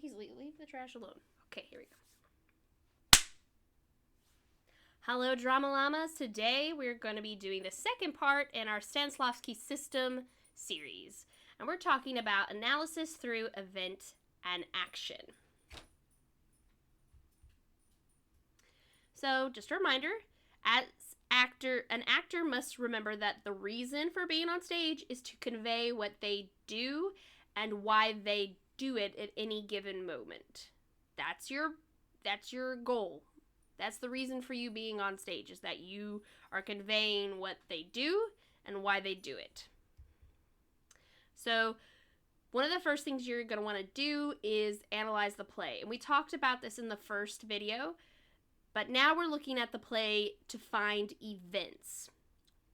Leave the trash alone. Okay, here we go. Hello, Drama Llamas. Today we're going to be doing the second part in our Stanislavski System series. And we're talking about analysis through event and action. So, just a reminder, an actor must remember that the reason for being on stage is to convey what they do and why they do it at any given moment. That's your goal. That's the reason for you being on stage, is that you are conveying what they do and why they do it. So, one of the first things you're going to want to do is analyze the play. And we talked about this in the first video, but now we're looking at the play to find events.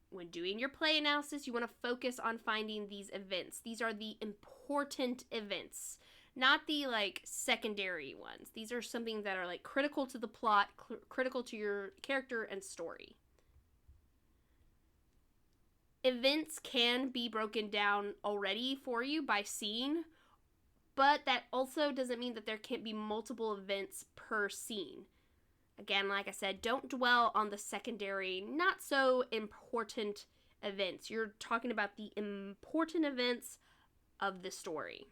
When doing your play analysis, you want to focus on finding these events. These are the important events, not the secondary ones. These are something that are critical to the plot, critical to your character and story. Events can be broken down already for you by scene, but that also doesn't mean that there can't be multiple events per scene. Again, like I said, don't dwell on the secondary, not so important events. You're talking about the important events of the story.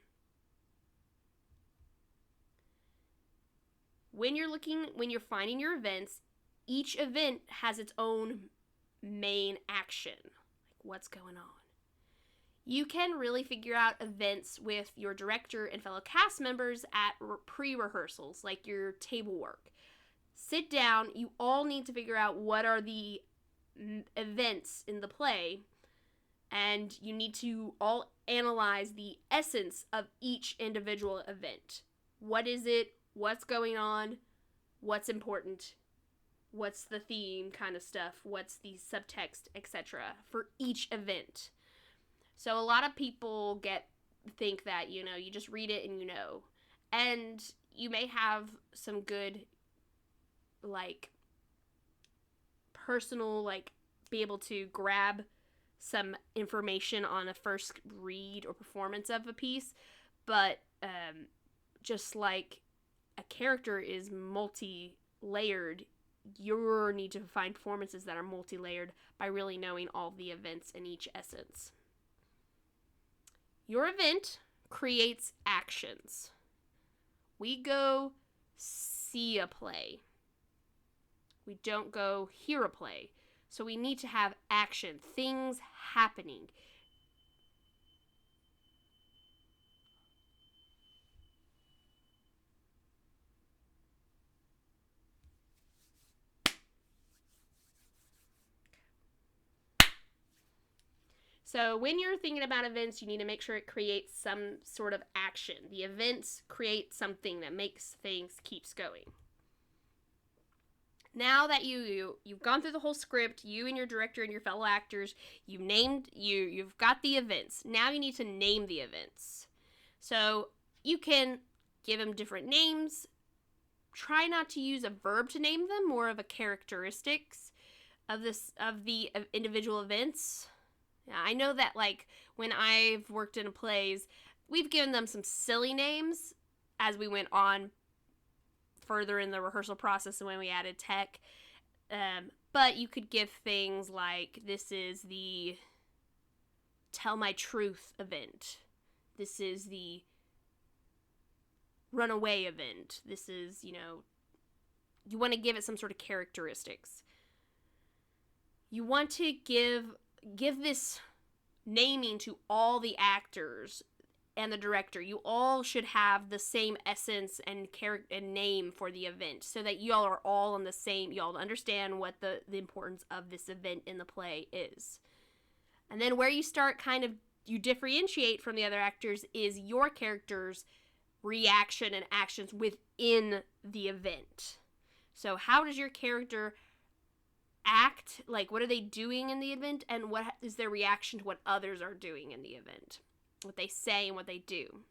When you're finding your events, each event has its own main action. What's going on? You can really figure out events with your director and fellow cast members at pre-rehearsals, like your table work. Sit down, you all need to figure out what are the events in the play, and you need to all analyze the essence of each individual event. What is it? What's going on? What's important? What's the theme kind of stuff? What's the subtext, etc. for each event? So a lot of people think that, you just read it and and you may have some good personal, be able to grab some information on a first read or performance of a piece, but just like a character is multi-layered, you need to find performances that are multi-layered by really knowing all the events in each essence. Your event creates actions. We go see a play. We don't go hear a play. So we need to have action, things happening. So when you're thinking about events, you need to make sure it creates some sort of action. The events create something that makes things keeps going. Now that you've gone through the whole script, you and your director and your fellow actors, you've got the events. Now you need to name the events. So you can give them different names. Try not to use a verb to name them, more of a characteristics of the individual events. I know that when I've worked in plays, we've given them some silly names as we went on further in the rehearsal process and when we added tech. But you could give things like, this is the Tell My Truth event. This is the Runaway event. This is, you want to give it some sort of characteristics. You want to give this naming to all the actors and the director. You all should have the same essence and character and name for the event, so that y'all are all on the same, y'all understand what the importance of this event in the play is. And then where you start you differentiate from the other actors is your character's reaction and actions within the event. So how does your character act? What are they doing in the event, and what is their reaction to what others are doing in the event? What they say and what they do.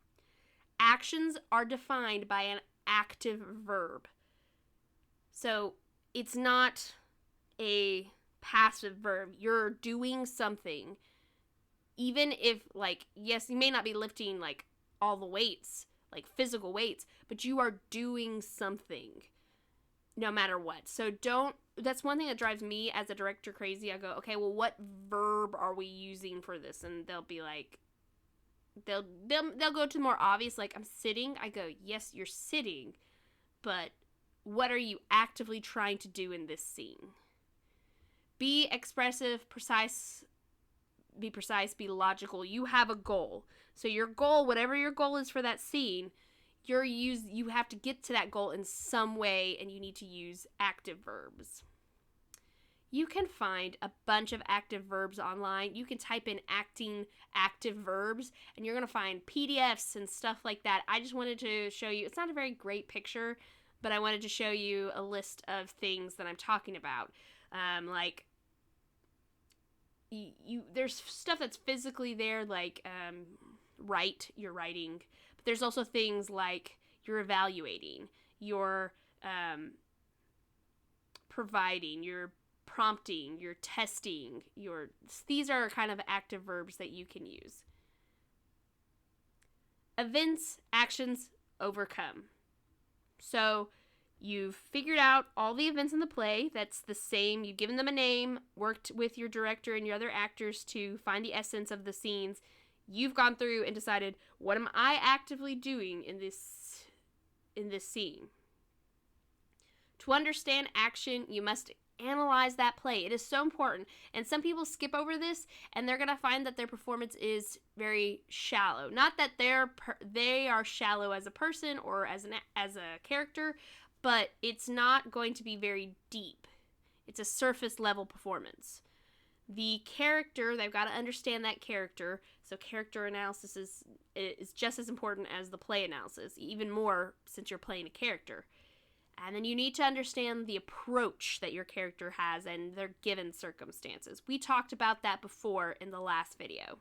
Actions are defined by an active verb. So it's not a passive verb. You're doing something. Even if, yes, you may not be lifting, all the weights, like physical weights, but you are doing something no matter what. So that's one thing that drives me as a director crazy. I go, okay, well, what verb are we using for this? And they'll be like, they'll go to the more obvious, like, I'm sitting. I go, yes, you're sitting, but what are you actively trying to do in this scene? Be expressive, precise, be logical. You have a goal. So your goal, whatever your goal is for that scene, you have to get to that goal in some way, and you need to use active verbs. You can find a bunch of active verbs online. You can type in acting active verbs, and you're going to find PDFs and stuff like that. I just wanted to show you, it's not a very great picture, but I wanted to show you a list of things that I'm talking about. Like, there's stuff that's physically there, like you're writing. But there's also things like you're evaluating, you're providing, you're prompting, you're testing, these are kind of active verbs that you can use. Events, actions, overcome. So you've figured out all the events in the play. That's the same. You've given them a name, worked with your director and your other actors to find the essence of the scenes. You've gone through and decided, what am I actively doing in this scene? To understand action, you must analyze that play. It is so important. And some people skip over this, and they're going to find that their performance is very shallow. Not that they are shallow as a person or as a character, but it's not going to be very deep. It's a surface level performance. The character, they've got to understand that character. So character analysis is just as important as the play analysis, even more since you're playing a character. And then you need to understand the approach that your character has and their given circumstances. We talked about that before in the last video.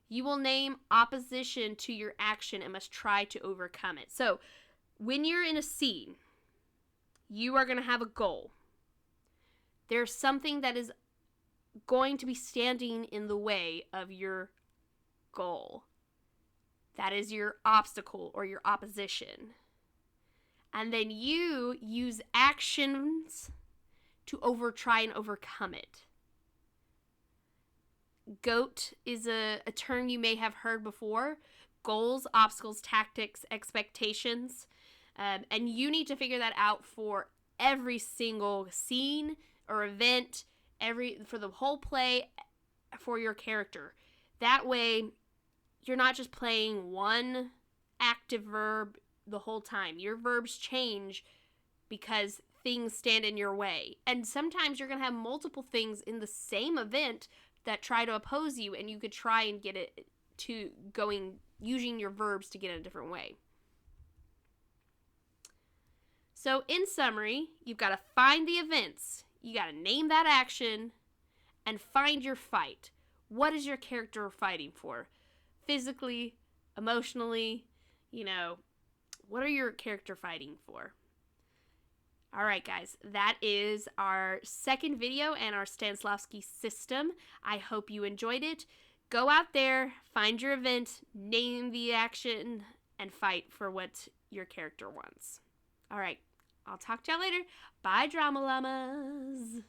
You will name opposition to your action and must try to overcome it. So when you're in a scene, you are going to have a goal. There's something that is going to be standing in the way of your goal. That is your obstacle or your opposition. And then you use actions to try and overcome it. GOAT is a term you may have heard before. Goals, obstacles, tactics, expectations. And you need to figure that out for every single scene or event, for the whole play, for your character. That way, you're not just playing one active verb the whole time. Your verbs change because things stand in your way. And sometimes you're going to have multiple things in the same event that try to oppose you, and you could try and get it to going, using your verbs to get in a different way. So in summary, you've got to find the events. You got to name that action and find your fight. What is your character fighting for? Physically, emotionally, what are your character fighting for? All right, guys, that is our second video and our Stanislavski system. I hope you enjoyed it. Go out there, find your event, name the action, and fight for what your character wants. All right, I'll talk to y'all later. Bye, Drama Llamas.